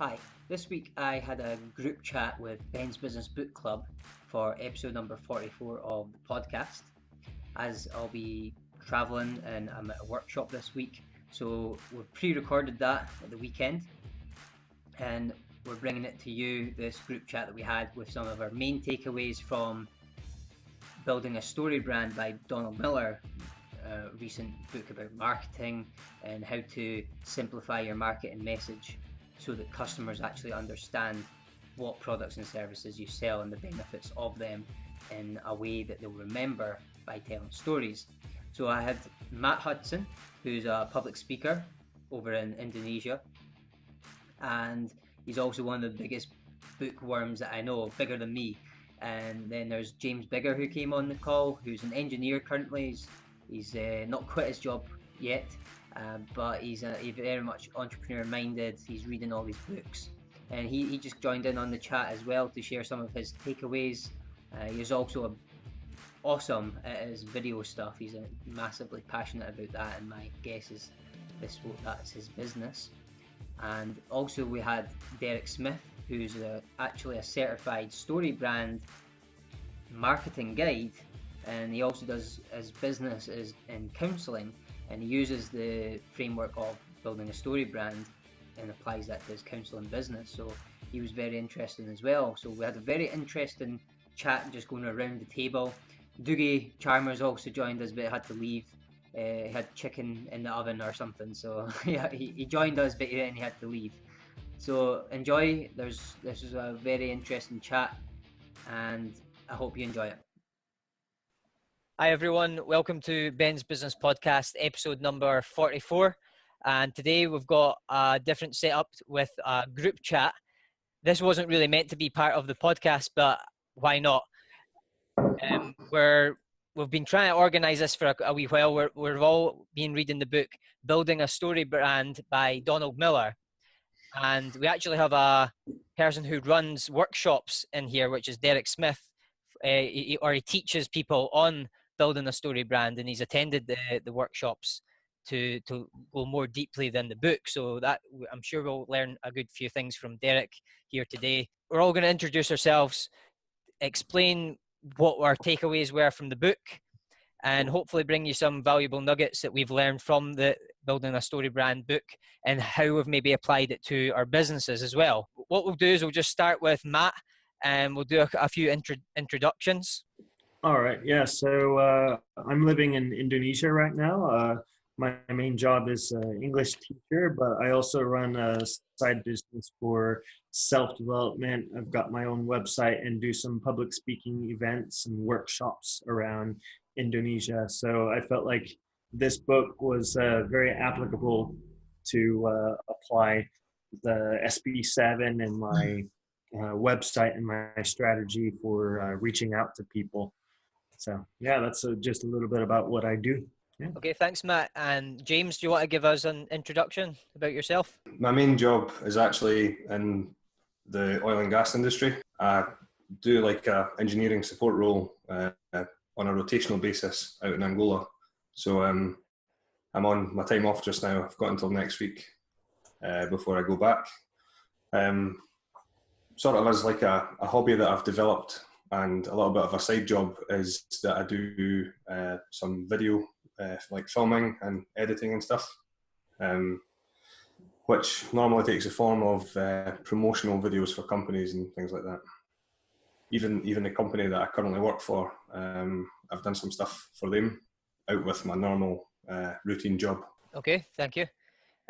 Hi, this week I had a group chat with Ben's Business Book Club for episode number 44 of the podcast. As I'll be travelling and I'm at a workshop this week, so we've pre-recorded that at the weekend and we're bringing it to you, this group chat that we had with some of our main takeaways from Building a Story Brand by Donald Miller, a recent book about marketing and how to simplify your marketing message so that customers actually understand what products and services you sell and the benefits of them in a way that they'll remember by telling stories. So I had Matt Hudson, who's a public speaker over in Indonesia, and he's also one of the biggest bookworms that I know, bigger than me. And then there's James Bigger, who came on the call, who's an engineer currently. He's not quit his job yet, but he's very much entrepreneur minded. He's reading all these books, and he just joined in on the chat as well to share some of his takeaways. He's also awesome at his video stuff. He's massively passionate about that, and my guess is that's his business. And also we had Derek Smith, who's actually a certified story brand marketing guide, and he also does his business is in counselling, and he uses the framework of building a story brand and applies that to his counselling business. So he was very interesting as well. So we had a very interesting chat just going around the table. Doogie Chalmers also joined us, but had to leave. He had chicken in the oven or something, so yeah, he joined us, but then he had to leave. So enjoy. This is a very interesting chat, and I hope you enjoy it. Hi everyone, welcome to Ben's Business Podcast, episode number 44. And today we've got a different setup with a group chat. This wasn't really meant to be part of the podcast, but why not? We've been trying to organise this for a wee while. We've all been reading the book Building a Story Brand by Donald Miller. And we actually have a person who runs workshops in here, which is Derek Smith. He teaches people on building a story brand, and he's attended the workshops to go more deeply than the book. So that I'm sure we'll learn a good few things from Derek here today. We're all going to introduce ourselves, explain what our takeaways were from the book, and hopefully bring you some valuable nuggets that we've learned from the Building a Story Brand book and how we've maybe applied it to our businesses as well. What we'll do is we'll just start with Matt, and we'll do a few introductions. All right. Yeah. So I'm living in Indonesia right now. My main job is English teacher, but I also run a side business for self-development. I've got my own website and do some public speaking events and workshops around Indonesia. So I felt like this book was very applicable to apply the Sb7 and my website and my strategy for reaching out to people. So yeah, that's just a little bit about what I do. Yeah. Okay, thanks Matt. And James, do you want to give us an introduction about yourself? My main job is actually in the oil and gas industry. I do like a engineering support role on a rotational basis out in Angola. So I'm on my time off just now. I've got until next week before I go back. Sort of as like a hobby that I've developed, and a little bit of a side job is that I do some video, like filming and editing and stuff, which normally takes the form of promotional videos for companies and things like that. Even the company that I currently work for, I've done some stuff for them out with my normal routine job. Okay, thank you.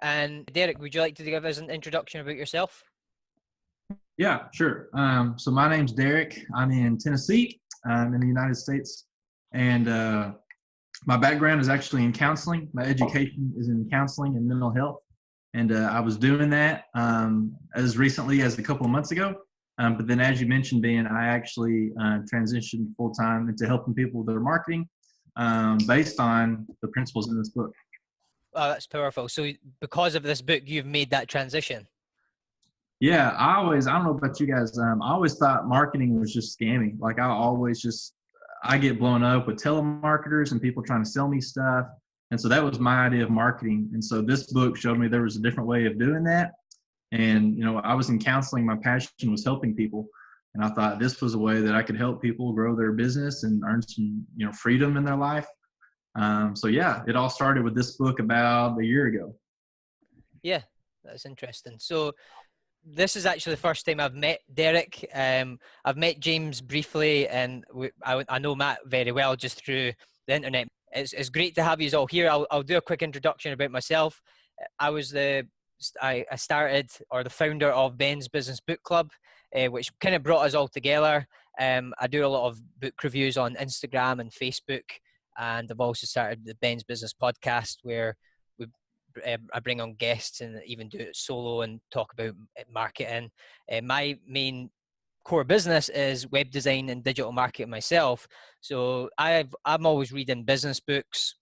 And Derek, would you like to give us an introduction about yourself? Yeah, sure. So my name's Derek. I'm in Tennessee, in the United States. And my background is actually in counseling. My education is in counseling and mental health. And I was doing that as recently as a couple of months ago. But then as you mentioned, Ben, I actually transitioned full-time into helping people with their marketing based on the principles in this book. Oh, that's powerful. So because of this book, you've made that transition. Yeah, I don't know about you guys. I always thought marketing was just scamming. Like I get blown up with telemarketers and people trying to sell me stuff. And so that was my idea of marketing. And so this book showed me there was a different way of doing that. And, you know, I was in counseling. My passion was helping people. And I thought this was a way that I could help people grow their business and earn some, you know, freedom in their life. So yeah, it all started with this book about a year ago. Yeah, that's interesting. So this is actually the first time I've met Derek. I've met James briefly, and I know Matt very well just through the internet. It's great to have you all here. I'll do a quick introduction about myself. I started, or the founder of Ben's Business Book Club, which kind of brought us all together. I do a lot of book reviews on Instagram and Facebook, and I've also started the Ben's Business podcast, where I bring on guests and even do it solo and talk about marketing. My main core business is web design and digital marketing myself. So I'm always reading business books,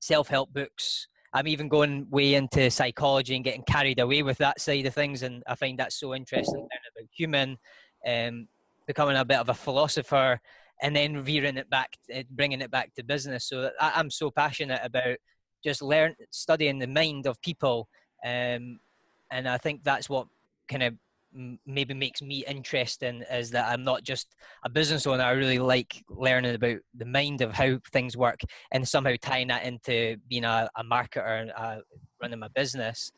self-help books. I'm even going way into psychology and getting carried away with that side of things. And I find that so interesting, learning about human, becoming a bit of a philosopher, and then veering it back, bringing it back to business. So I'm so passionate about just studying the mind of people. And I think that's what kind of maybe makes me interesting, is that I'm not just a business owner. I really like learning about the mind of how things work, and somehow tying that into being a marketer and running my business.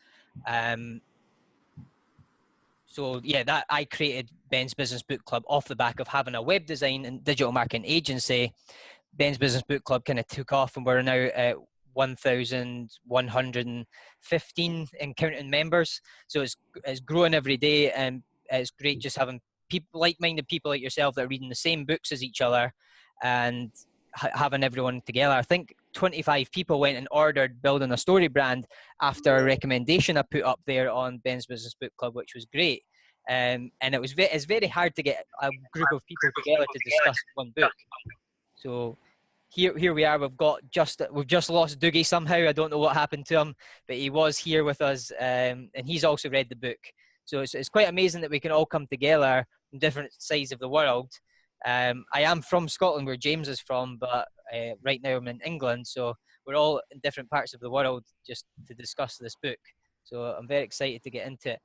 So yeah, that I created Ben's Business Book Club off the back of having a web design and digital marketing agency. Ben's Business Book Club kind of took off, and we're now at 1,115 and counting members. So it's growing every day, and it's great just having people, like-minded people like yourself, that are reading the same books as each other, and having everyone together. I think 25 people went and ordered Building a Story Brand after a recommendation I put up there on Ben's Business Book Club, which was great. And it's very hard to get a group of people together to discuss one book. So here we are. We've just lost Doogie somehow. I don't know what happened to him, but he was here with us, and he's also read the book. So it's quite amazing that we can all come together from different sides of the world. I am from Scotland, where James is from, but right now I'm in England. So we're all in different parts of the world just to discuss this book. So I'm very excited to get into it.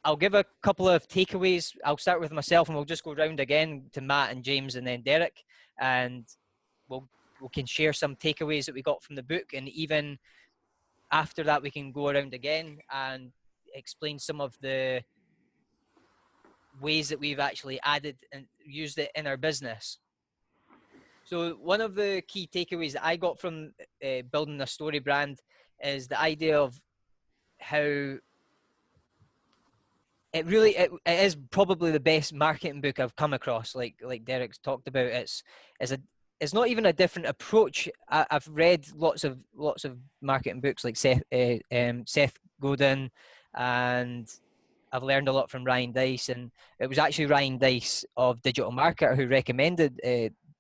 I'll give a couple of takeaways. I'll start with myself, and we'll just go round again to Matt and James and then Derek, and we can share some takeaways that we got from the book, and even after that we can go around again and explain some of the ways that we've actually added and used it in our business. So one of the key takeaways that I got from Building a Story Brand is the idea of how it is probably the best marketing book I've come across. Like Derek's talked about, it's not even a different approach. I've read lots of marketing books like Seth Godin, and I've learned a lot from Ryan Deiss, and it was actually Ryan Deiss of Digital Marketer who recommended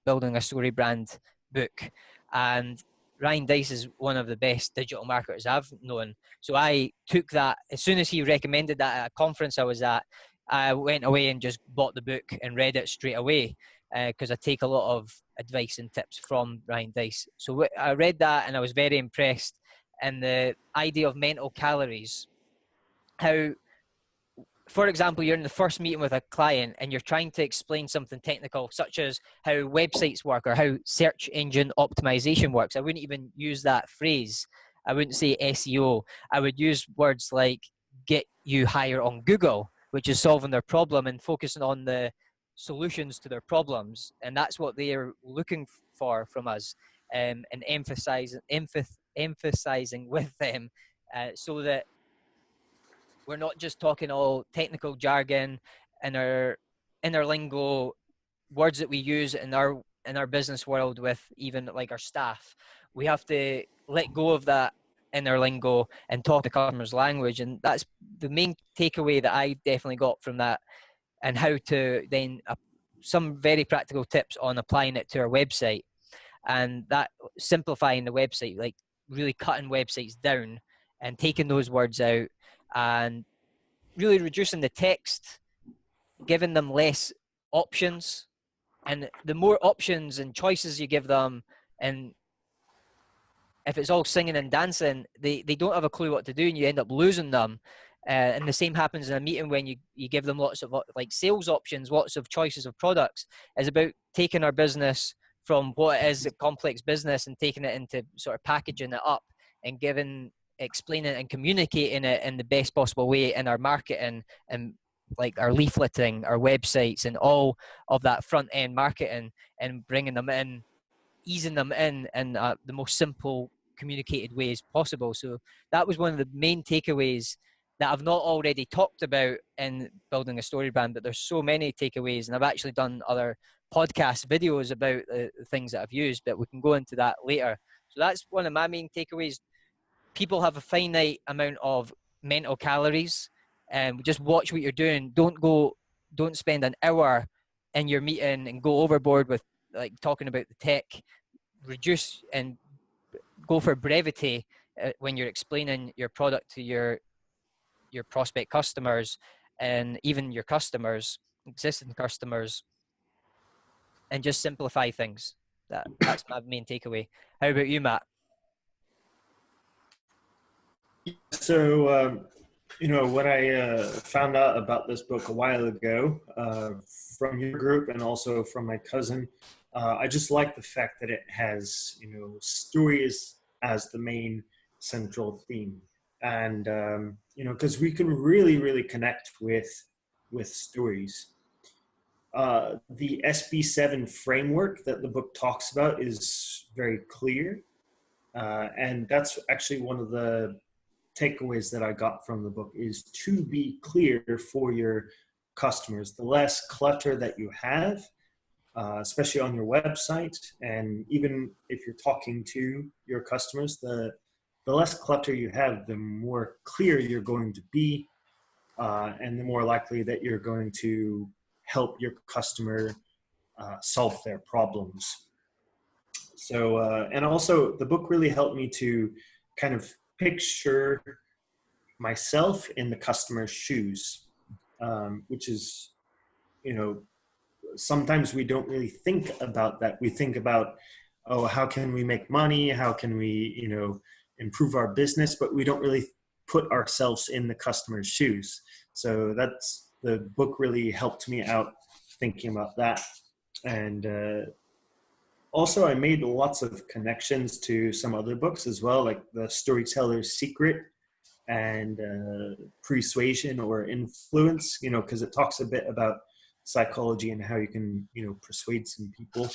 Building a Story Brand book. And Ryan Deiss is one of the best digital marketers I've known. So I took that, as soon as he recommended that at a conference I was at, I went away and just bought the book and read it straight away, because I take a lot of advice and tips from Ryan Deiss. So I read that and I was very impressed. And the idea of mental calories, how, for example, you're in the first meeting with a client and you're trying to explain something technical, such as how websites work or how search engine optimization works. I wouldn't even use that phrase. I wouldn't say SEO. I would use words like get you higher on Google, which is solving their problem and focusing on the solutions to their problems. And that's what they are looking for from us, and emphasizing with them, so that we're not just talking all technical jargon and our inner lingo, words that we use in our business world with even like our staff. We have to let go of that inner lingo and talk the customer's language. And that's the main takeaway that I definitely got from that, and how to then some very practical tips on applying it to our website, and that simplifying the website, like really cutting websites down and taking those words out, and really reducing the text, giving them less options. And the more options and choices you give them, and if it's all singing and dancing, they don't have a clue what to do, and you end up losing them. And the same happens in a meeting when you give them lots of like sales options, lots of choices of products. Is about taking our business from what it is a complex business and taking it into sort of packaging it up and explaining and communicating it in the best possible way in our marketing and like our leafleting, our websites, and all of that front end marketing, and bringing them in, easing them in the most simple communicated ways possible. So that was one of the main takeaways that I've not already talked about in building a story brand, but there's so many takeaways, and I've actually done other podcast videos about the things that I've used, but we can go into that later. So that's one of my main takeaways. People have a finite amount of mental calories, and just watch what you're doing. Don't spend an hour in your meeting and go overboard with like talking about the tech. Reduce and go for brevity when you're explaining your product to your prospect customers and even your customers, existing customers, and just simplify things. That's my main takeaway. How about you, Matt? So, when I found out about this book a while ago from your group and also from my cousin, I just like the fact that it has, stories as the main central theme. And, because we can really, really connect with stories. The Sb7 framework that the book talks about is very clear. And that's actually one of the takeaways that I got from the book, is to be clear for your customers. The less clutter that you have, especially on your website, and even if you're talking to your customers, the less clutter you have, the more clear you're going to be, and the more likely that you're going to help your customer solve their problems. So, and also the book really helped me to kind of picture myself in the customer's shoes, which is, sometimes we don't really think about that. We think about, oh, how can we make money? How can we, improve our business? But we don't really put ourselves in the customer's shoes. So the book really helped me out thinking about that. And also, I made lots of connections to some other books as well, like The Storyteller's Secret and Persuasion or Influence, because it talks a bit about psychology and how you can, persuade some people.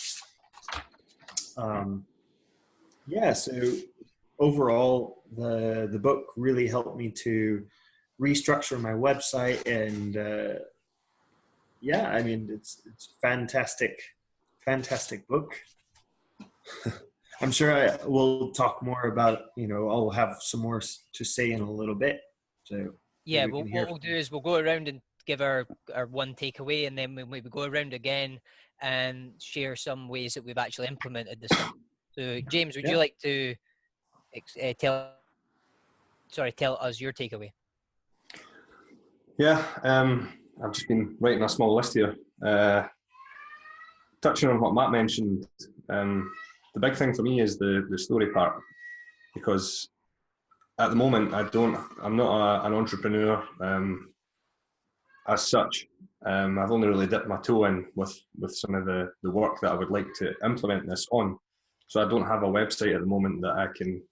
So overall, the book really helped me to restructure my website, and it's fantastic book. I'm sure I will talk more about, I'll have some more to say in a little bit. So yeah, what we'll do is we'll go around and give our one takeaway, and then we go around again and share some ways that we've actually implemented this. So James, would you like to tell us your takeaway? Yeah, I've just been writing a small list here. Touching on what Matt mentioned, the big thing for me is the story part, because at the moment I'm not an entrepreneur as such. I've only really dipped my toe in with some of the work that I would like to implement this on. So I don't have a website at the moment that I can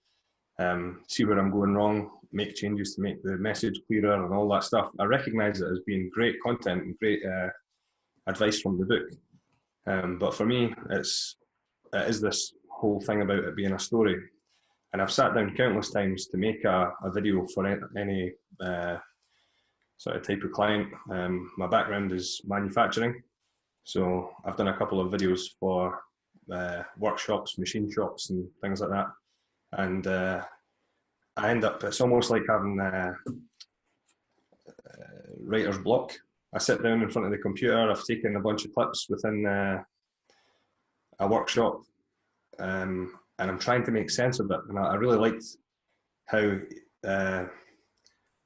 see where I'm going wrong, make changes to make the message clearer and all that stuff. I recognise it as being great content and great advice from the book. But for me, it is this whole thing about it being a story. And I've sat down countless times to make a video for any sort of type of client. My background is manufacturing, so I've done a couple of videos for workshops, machine shops and things like that. And I end up, it's almost like having writer's block. I sit down in front of the computer, I've taken a bunch of clips within a workshop, and I'm trying to make sense of it. And I really liked how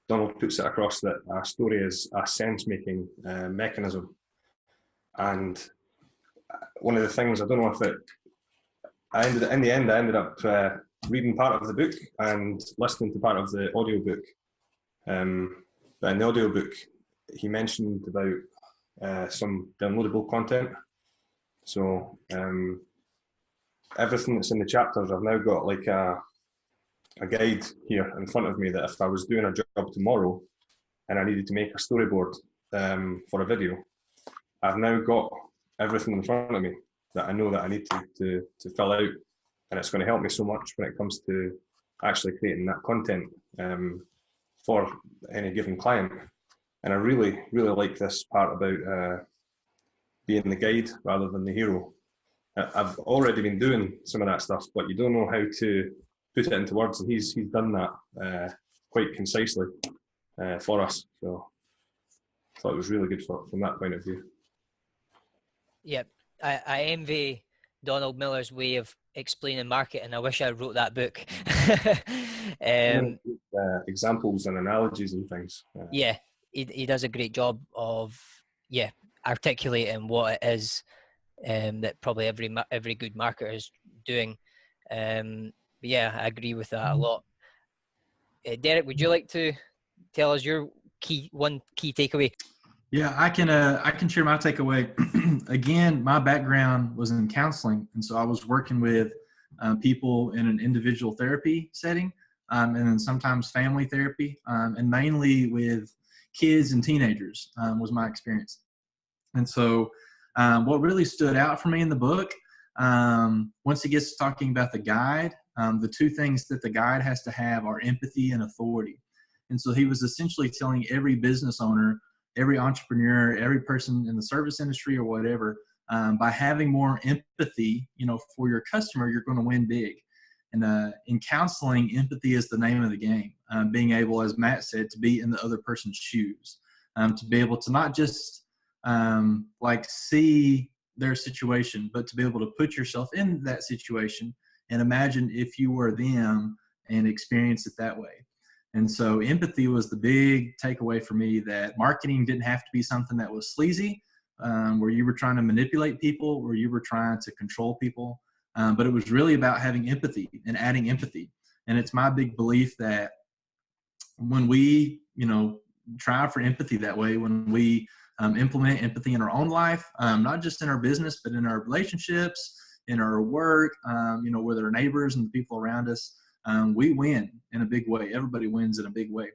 Donald puts it across, that a story is a sense-making mechanism. And one of the things, I don't know if in the end I ended up reading part of the book and listening to part of the audiobook. But in the audiobook, he mentioned about some downloadable content. So everything that's in the chapters, I've now got like a guide here in front of me that if I was doing a job tomorrow and I needed to make a storyboard for a video, I've now got everything in front of me that I know that I need to fill out, and it's going to help me so much when it comes to actually creating that content for any given client. And I really, really like this part about being the guide rather than the hero. I've already been doing some of that stuff, but you don't know how to put it into words, and he's done that quite concisely for us. So I thought it was really good from that point of view. Yep, I envy Donald Miller's way of explaining marketing. I wish I wrote that book. Examples and analogies and things. Yeah, he does a great job of articulating what it is that probably every good marketer is doing. But yeah, I agree with that a lot. Derek, would you like to tell us your one key takeaway? Yeah, I can share my takeaway. Again, my background was in counseling, and so I was working with people in an individual therapy setting, and then sometimes family therapy, and mainly with kids and teenagers was my experience. And so what really stood out for me in the book, once he gets to talking about the guide, the two things that the guide has to have are empathy and authority. And so he was essentially telling every business owner, every entrepreneur, every person in the service industry or whatever, by having more empathy, for your customer, you're going to win big. And in counseling, empathy is the name of the game. Being able, as Matt said, to be in the other person's shoes, to be able to not just see their situation, but to be able to put yourself in that situation and imagine if you were them and experience it that way. And so empathy was the big takeaway for me, that marketing didn't have to be something that was sleazy, where you were trying to manipulate people, where you were trying to control people. But it was really about having empathy and adding empathy. And it's my big belief that when we, try for empathy that way, when we implement empathy in our own life, not just in our business, but in our relationships, in our work, with our neighbors and the people around us, we win in a big way. Everybody wins in a big way.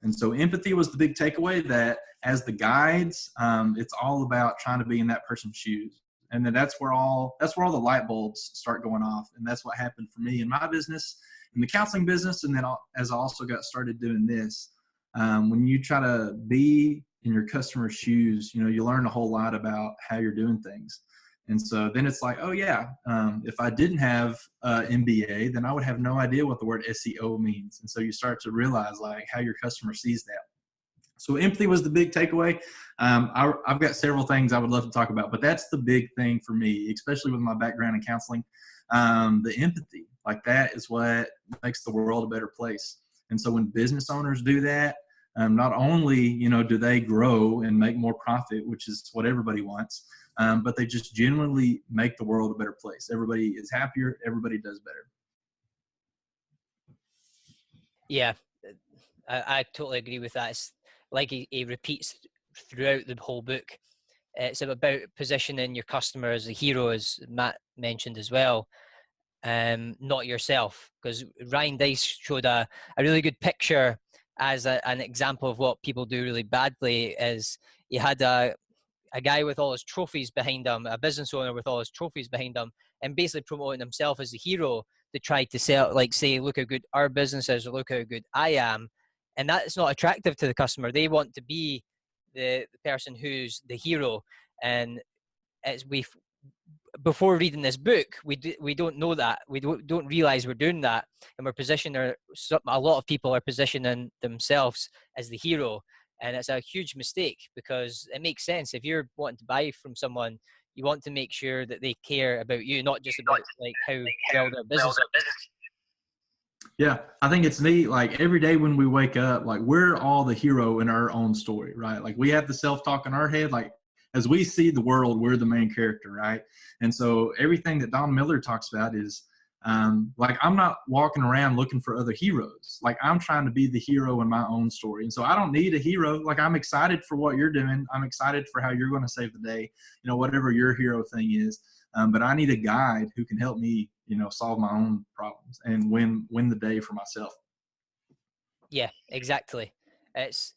And so empathy was the big takeaway, that as the guides, it's all about trying to be in that person's shoes. And then that's where all the light bulbs start going off. And that's what happened for me in my business, in the counseling business. And then as I also got started doing this, when you try to be in your customer's shoes, you learn a whole lot about how you're doing things. And so then it's like, oh yeah, if I didn't have an MBA, then I would have no idea what the word SEO means. And so you start to realize how your customer sees that. So empathy was the big takeaway. I've got several things I would love to talk about, but that's the big thing for me, especially with my background in counseling. The empathy, that is what makes the world a better place. And so when business owners do that, not only, do they grow and make more profit, which is what everybody wants, but they just genuinely make the world a better place. Everybody is happier. Everybody does better. Yeah, I totally agree with that. It's like he repeats throughout the whole book. It's about positioning your customer as a hero, as Matt mentioned as well, not yourself. Because Ryan Dice showed a really good picture as an example of what people do really badly. Is he had a guy with all his trophies behind him, a business owner with all his trophies behind him, and basically promoting himself as a hero to try to sell, say, look how good our business is, or look how good I am. And that's not attractive to the customer. They want to be the person who's the hero. And as before reading this book, we don't know that. We don't realize we're doing that. And we're positioning, a lot of people are positioning themselves as the hero. And it's a huge mistake, because it makes sense. If you're wanting to buy from someone, you want to make sure that they care about you, not just about how well their business is. Yeah, I think it's neat. Every day when we wake up, we're all the hero in our own story, right? We have the self-talk in our head. As we see the world, we're the main character, right? And so everything that Don Miller talks about is Like, I'm not walking around looking for other heroes. Like, I'm trying to be the hero in my own story. And so I don't need a hero. Like, I'm excited for what you're doing. I'm excited for how you're going to save the day, whatever your hero thing is. But I need a guide who can help me, solve my own problems and win the day for myself. Yeah, exactly. It's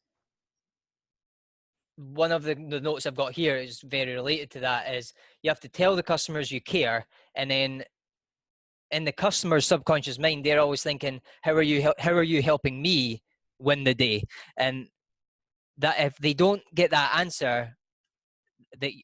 one of the notes I've got here is very related to that, is you have to tell the customers you care, and then in the customer's subconscious mind, they're always thinking, how are you helping me win the day? And that if they don't get that answer,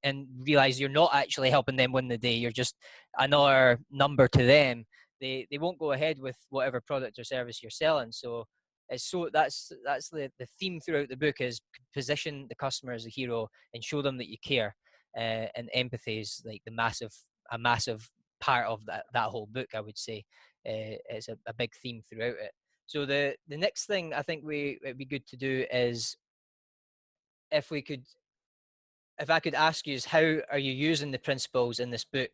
and realize you're not actually helping them win the day, you're just another number to them, they won't go ahead with whatever product or service you're selling. So that's the theme throughout the book, is position the customer as a hero and show them that you care. And empathy is like a massive part of that whole book, I would say. It's a big theme throughout it. So the next thing I think it'd be good to do is, if I could ask you, is how are you using the principles in this book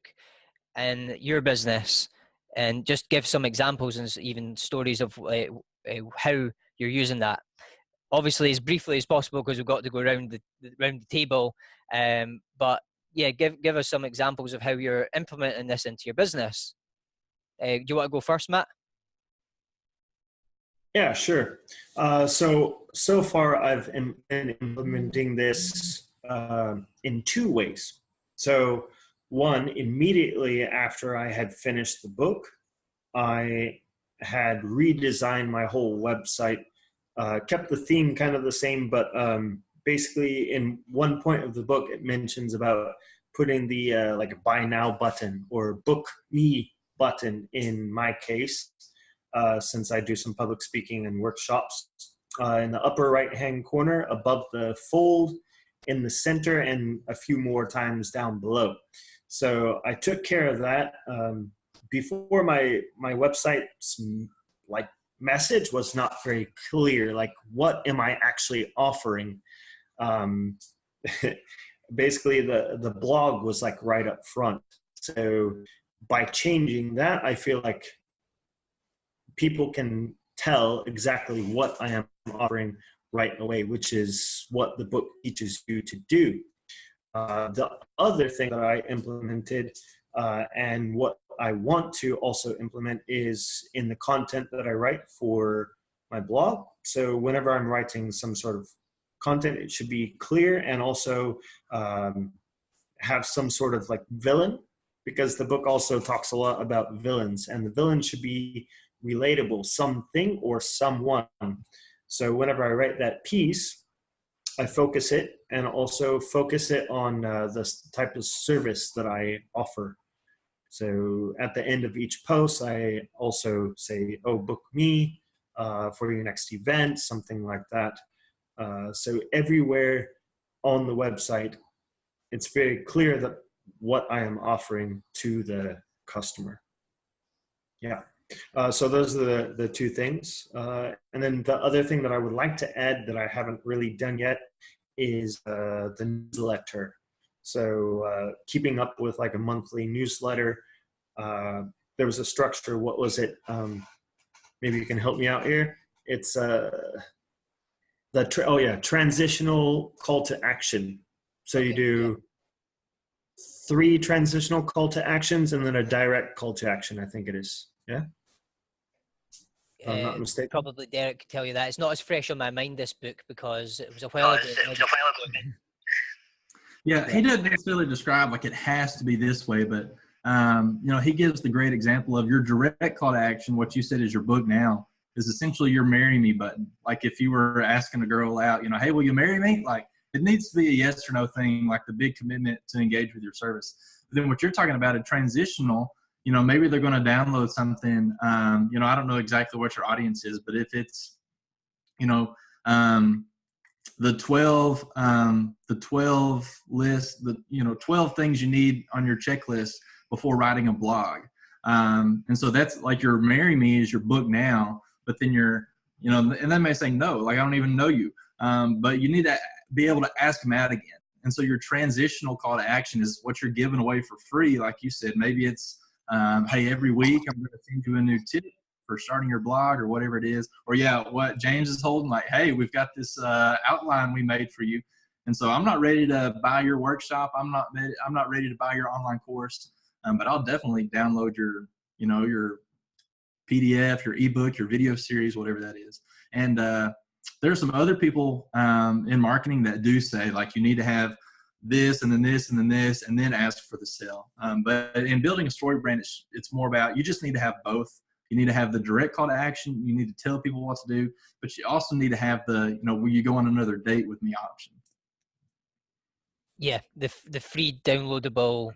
in your business, and just give some examples and even stories of how you're using that. Obviously, as briefly as possible, because we've got to go around the table. But yeah, give us some examples of how you're implementing this into your business. Do you want to go first, Matt? Yeah, sure. So far I've been implementing this in two ways. So one, immediately after I had finished the book, I had redesigned my whole website, kept the theme kind of the same, but basically in one point of the book, it mentions about putting the like a buy now button or book me button in my case, since I do some public speaking and workshops, in the upper right-hand corner above the fold, in the center, and a few more times down below. So I took care of that. Before, my website's like message was not very clear. Like, what am I actually offering? Basically, the blog was like right up front. So by changing that, I feel like people can tell exactly what I am offering right away, which is what the book teaches you to do. The other thing that I implemented, and what I want to also implement, is in the content that I write for my blog. So whenever I'm writing some sort of content, it should be clear and also have some sort of like villain, because the book also talks a lot about villains, and the villain should be relatable, something or someone. So whenever I write that piece, I focus it, and also focus it on the type of service that I offer. So at the end of each post, I also say, oh, book me for your next event, something like that. So everywhere on the website, it's very clear that what I am offering to the customer. Yeah. So those are the two things. And then the other thing that I would like to add that I haven't really done yet is the newsletter. So keeping up with like a monthly newsletter. There was a structure. What was it? Maybe you can help me out here. It's transitional call to action. So you do 3 transitional call to actions and then a direct call to action, I think it is. Yeah? If I'm not mistaken. Probably Derek could tell you that. It's not as fresh on my mind, this book, because it was a while ago. Yeah, he doesn't necessarily describe like it has to be this way, but he gives the great example of your direct call to action. What you said is your book now is essentially your marry me button. Like if you were asking a girl out, hey, will you marry me? Like it needs to be a yes or no thing, like the big commitment to engage with your service. But then what you're talking about, a transitional, maybe they're going to download something. I don't know exactly what your audience is, but if it's, the 12 list, 12 things you need on your checklist before writing a blog. And so that's like your marry me is your book now, but then and they may say, no, like I don't even know you. But you need to be able to ask them out again. And so your transitional call to action is what you're giving away for free. Like you said, maybe it's Hey, every week I'm going to send you a new tip for starting your blog or whatever it is. Or yeah, what James is holding, like, hey, we've got this outline we made for you. And so I'm not ready to buy your workshop. I'm not ready to buy your online course, but I'll definitely download your, your PDF, your ebook, your video series, whatever that is. And there's some other people in marketing that do say, like, you need to have this and then this and then this and then ask for the sale. But in building a story brand, it's more about, you just need to have both. You need to have the direct call to action. You need to tell people what to do, but you also need to have the, will you go on another date with me option. Yeah, the free downloadable,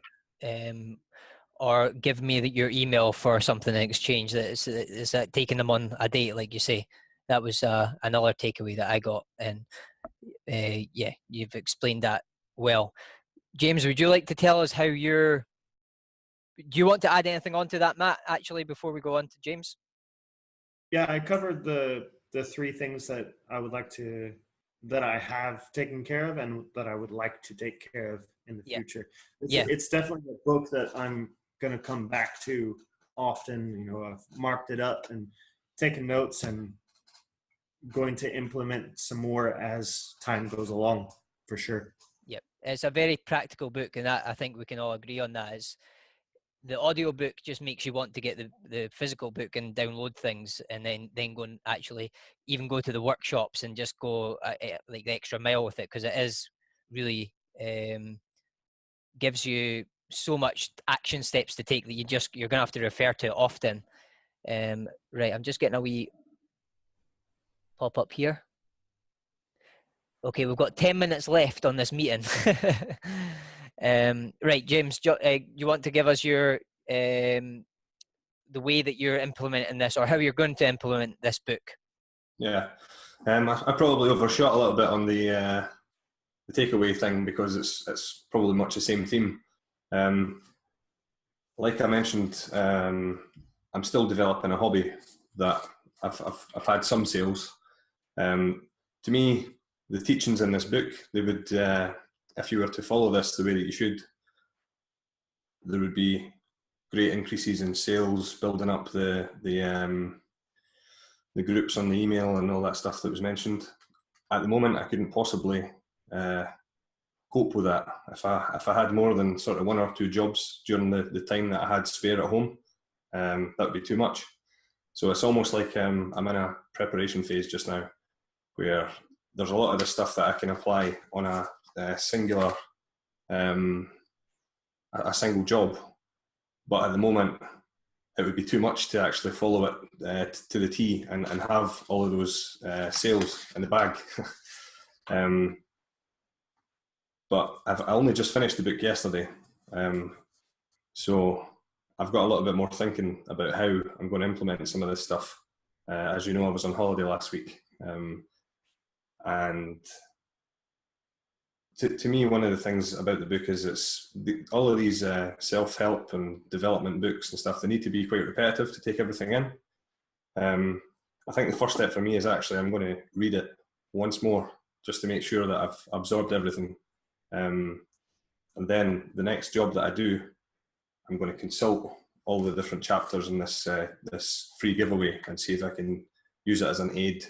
or give me your email for something in exchange. Is that taking them on a date, like you say? That was another takeaway that I got, and yeah, you've explained that well. James, would you like to tell us how do you want to add anything onto that, Matt, actually, before we go on to James? Yeah, I covered the three things that I have taken care of and that I would like to take care of in the future. It's definitely a book that I'm going to come back to often. I've marked it up and taken notes and going to implement some more as time goes along, for sure. Yep, it's a very practical book, and I think we can all agree on that. Is the audio book just makes you want to get the physical book and download things, and then go and actually even go to the workshops and just go like the extra mile with it, because it is really gives you so much action steps to take that you're gonna have to refer to it often. Right, I'm just getting a wee pop up here. Okay, we've got 10 minutes left on this meeting. Right, James, you want to give us your the way that you're implementing this, or how you're going to implement this book? Yeah, I probably overshot a little bit on the takeaway thing, because it's probably much the same theme. Like I mentioned, I'm still developing a hobby that I've had some sales. To me, the teachings in this book, they would, if you were to follow this the way that you should, there would be great increases in sales, building up the groups on the email and all that stuff that was mentioned. At the moment, I couldn't possibly cope with that. If I had more than sort of 1 or 2 jobs during the time that I had spare at home, that would be too much. So it's almost like I'm in a preparation phase just now, where there's a lot of the stuff that I can apply on a single job, but at the moment it would be too much to actually follow it to the T and have all of those sales in the bag. But I only just finished the book yesterday, so I've got a little bit more thinking about how I'm going to implement some of this stuff. As you know, I was on holiday last week, and to me, one of the things about the book is all of these self-help and development books and stuff, they need to be quite repetitive to take everything in. I think the first step for me is actually I'm going to read it once more just to make sure that I've absorbed everything. And then the next job that I do, I'm going to consult all the different chapters in this free giveaway and see if I can use it as an aid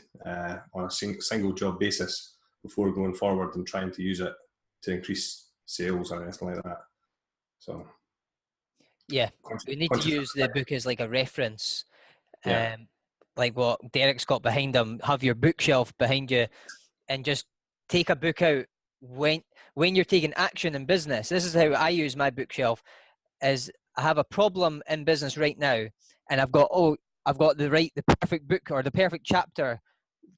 on a single job basis before going forward and trying to use it to increase sales or anything like that. So yeah, we need to use the book as like a reference. Yeah. Like what Derek's got behind him, have your bookshelf behind you and just take a book out when you're taking action in business. This is how I use my bookshelf. Is I have a problem in business right now, and I've got the perfect book or the perfect chapter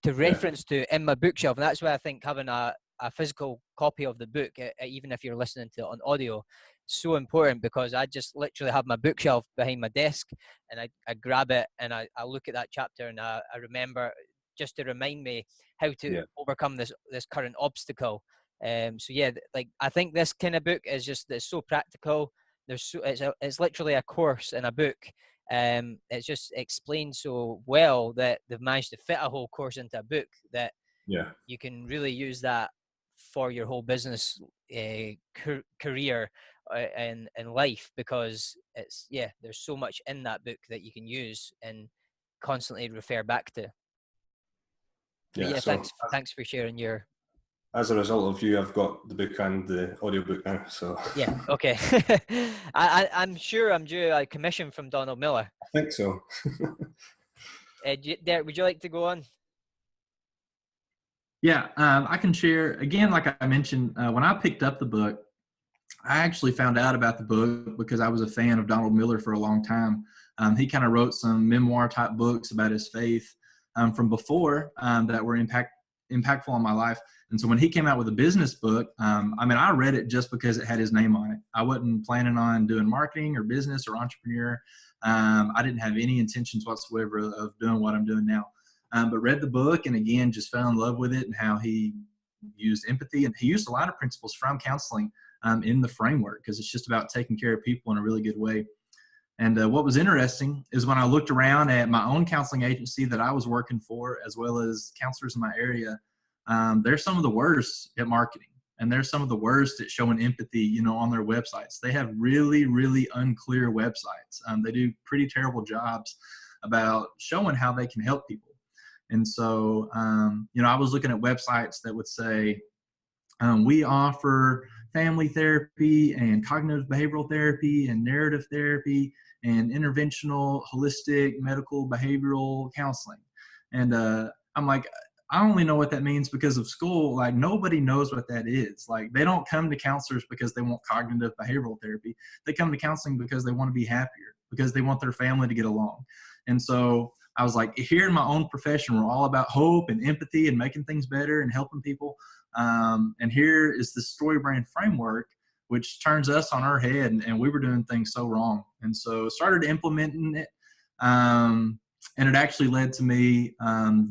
to reference to in my bookshelf. And that's why I think having a physical copy of the book, even if you're listening to it on audio, so important, because I just literally have my bookshelf behind my desk, and I grab it and I look at that chapter, and I remember, just to remind me how to overcome this current obstacle. So yeah, like I think this kind of book is so practical. It's literally a course in a book. It's just explained so well that they've managed to fit a whole course into a book that you can really use that for your whole business career, in life, because there's so much in that book that you can use and constantly refer back to. But Yeah, so thanks for sharing your. as a result of you, I've got the book and the audiobook now. So Yeah, okay. I'm sure I'm due a commission from Donald Miller. I think so. Derek, would you like to go on? Yeah, I can share. Again, like I mentioned, when I picked up the book, I actually found out about the book because I was a fan of Donald Miller for a long time. He kind of wrote some memoir type books about his faith from before that were impactful on my life. And so when he came out with a business book, I read it just because it had his name on it. I wasn't planning on doing marketing or business or entrepreneur. I didn't have any intentions whatsoever of doing what I'm doing now. But read the book and again, just fell in love with it and how he used empathy. And he used a lot of principles from counseling in the framework, because it's just about taking care of people in a really good way. And what was interesting is when I looked around at my own counseling agency that I was working for, as well as counselors in my area, they're some of the worst at marketing. And they're some of the worst at showing empathy, on their websites. They have really, really unclear websites. They do pretty terrible jobs about showing how they can help people. And so, I was looking at websites that would say, we offer family therapy and cognitive behavioral therapy and narrative therapy and interventional, holistic, medical, behavioral counseling. And I'm like, I only know what that means because of school. Like, nobody knows what that is. Like, they don't come to counselors because they want cognitive behavioral therapy. They come to counseling because they want to be happier, because they want their family to get along. And so I was like, here in my own profession, we're all about hope and empathy and making things better and helping people. And here is the story brand framework, which turns us on our head, and we were doing things so wrong. And so started implementing it. And it actually led to me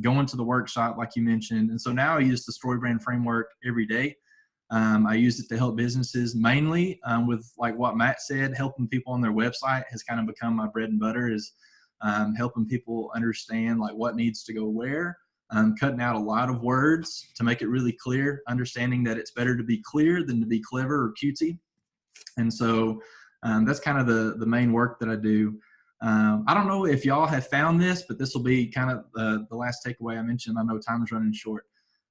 going to the workshop, like you mentioned. And so now I use the story brand framework every day. I use it to help businesses mainly with, like what Matt said, helping people on their website has kind of become my bread and butter, is helping people understand like what needs to go where, cutting out a lot of words to make it really clear, understanding that it's better to be clear than to be clever or cutesy. And so that's kind of the main work that I do. I don't know if y'all have found this, but this will be kind of the last takeaway I mentioned. I know time is running short.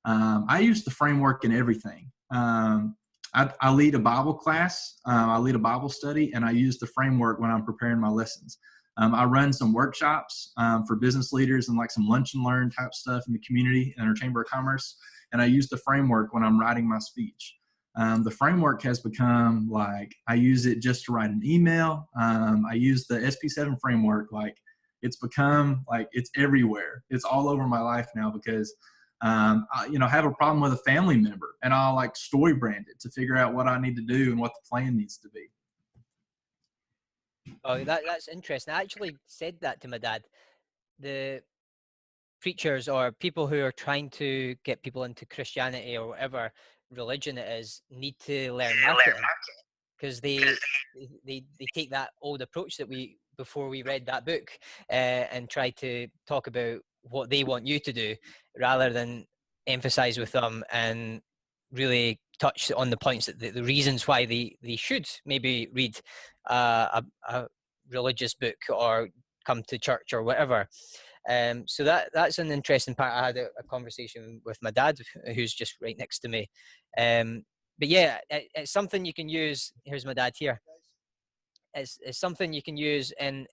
I use the framework in everything. I lead a Bible class, I lead a Bible study, and I use the framework when I'm preparing my lessons. I run some workshops for business leaders and like some lunch and learn type stuff in the community and our Chamber of Commerce. And I use the framework when I'm writing my speech. The framework has become like, I use it just to write an email. I use the Sb7 framework. Like, it's become like, it's everywhere. It's all over my life now because, I have a problem with a family member and I'll like story brand it to figure out what I need to do and what the plan needs to be. Oh, that's interesting. I actually said that to my dad. The preachers or people who are trying to get people into Christianity or whatever religion it is need to learn marketing, because they take that old approach that before we read that book and try to talk about what they want you to do rather than emphasize with them and really touch on the points that the reasons why they should maybe read a religious book or come to church or whatever. So that's an interesting part. I had a conversation with my dad, who's just right next to me. But yeah, it's something you can use. Here's my dad here. It's something you can use in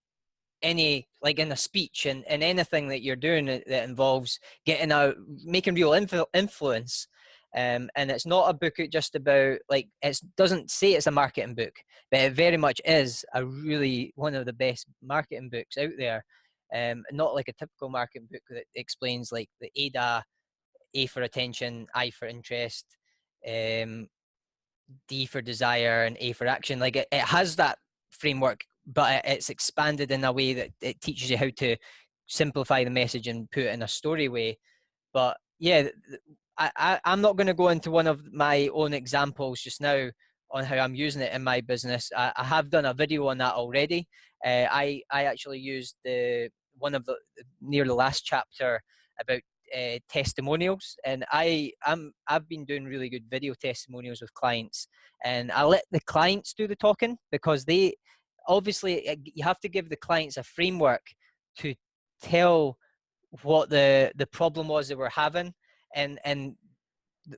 any, like in a speech and anything that you're doing that involves getting out, making real influence. And it's not a book just about, like, it doesn't say it's a marketing book, but it very much is one of the best marketing books out there. Not like a typical marketing book that explains like the AIDA, A for attention, I for interest, D for desire, and A for action. Like it has that framework, but it's expanded in a way that it teaches you how to simplify the message and put it in a story way. But yeah, I'm not going to go into one of my own examples just now on how I'm using it in my business. I have done a video on that already. I actually used near the last chapter about testimonials, and I've been doing really good video testimonials with clients, and I let the clients do the talking, because they obviously, you have to give the clients a framework to tell what the problem was they were having, and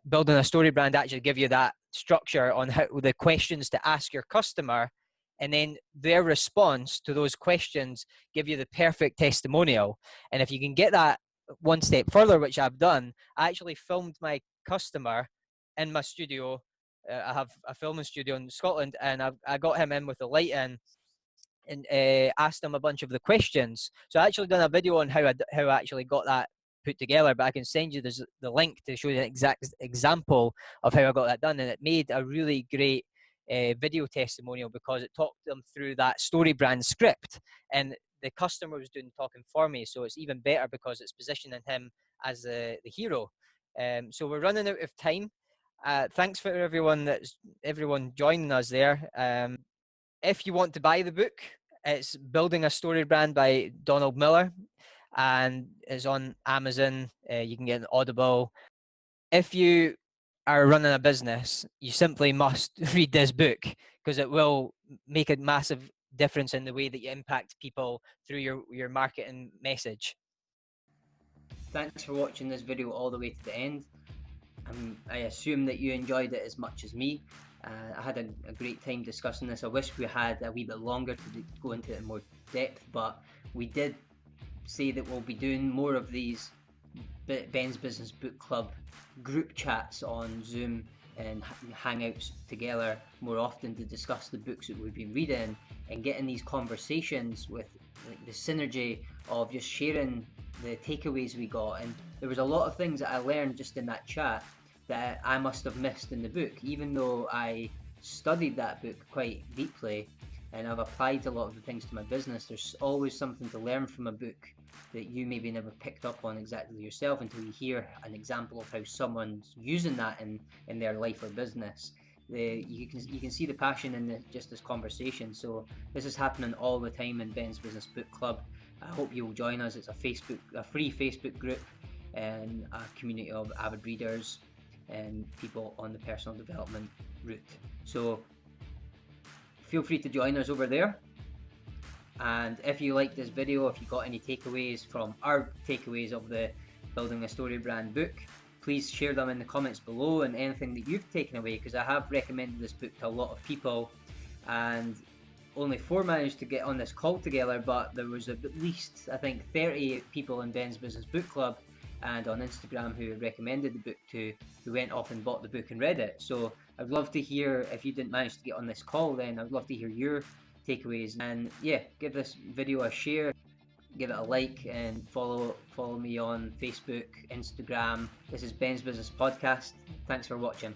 building a story brand actually give you that structure on how the questions to ask your customer, and then their response to those questions give you the perfect testimonial. And if you can get that one step further, which I've done, I actually filmed my customer in my studio. I have a filming studio in Scotland, and I got him in with the light in, and asked him a bunch of the questions. So I actually done a video on how I actually got that put together, but I can send you the link to show you an exact example of how I got that done, and it made a really great video testimonial, because it talked them through that story brand script, and the customer was doing talking for me, so it's even better because it's positioning him as the hero. So we're running out of time. Thanks for everyone joining us there. If you want to buy the book, it's Building a Story Brand by Donald Miller, and it's on Amazon. You can get an Audible. If you are running a business, you simply must read this book, because it will make a massive difference in the way that you impact people through your marketing message. Thanks for watching this video all the way to the end. I assume that you enjoyed it as much as me. I had a great time discussing this. I wish we had a wee bit longer to go into it in more depth, but we did say that we'll be doing more of these Ben's Business Book Club group chats on Zoom and hangouts together more often to discuss the books that we've been reading, and getting these conversations with the synergy of just sharing the takeaways we got. And there was a lot of things that I learned just in that chat that I must have missed in the book, even though I studied that book quite deeply and I've applied a lot of the things to my business. There's always something to learn from a book that you maybe never picked up on exactly yourself until you hear an example of how someone's using that in their life or business. You can see the passion in just this conversation. So this is happening all the time in Ben's Business Book Club. I hope you'll join us. It's a free Facebook group and a community of avid readers and people on the personal development route. So feel free to join us over there. And if you like this video, if you got any takeaways from our takeaways of the Building a Story Brand book, please share them in the comments below, and anything that you've taken away, because I have recommended this book to a lot of people and only 4 managed to get on this call together, but there was at least, I think, 30 people in Ben's Business Book Club and on Instagram who recommended the book to, who went off and bought the book and read it. So I'd love to hear, if you didn't manage to get on this call, then I'd love to hear your takeaways. And yeah, give this video a share, give it a like, and follow me on Facebook, Instagram. This is Ben's Business Podcast. Thanks for watching.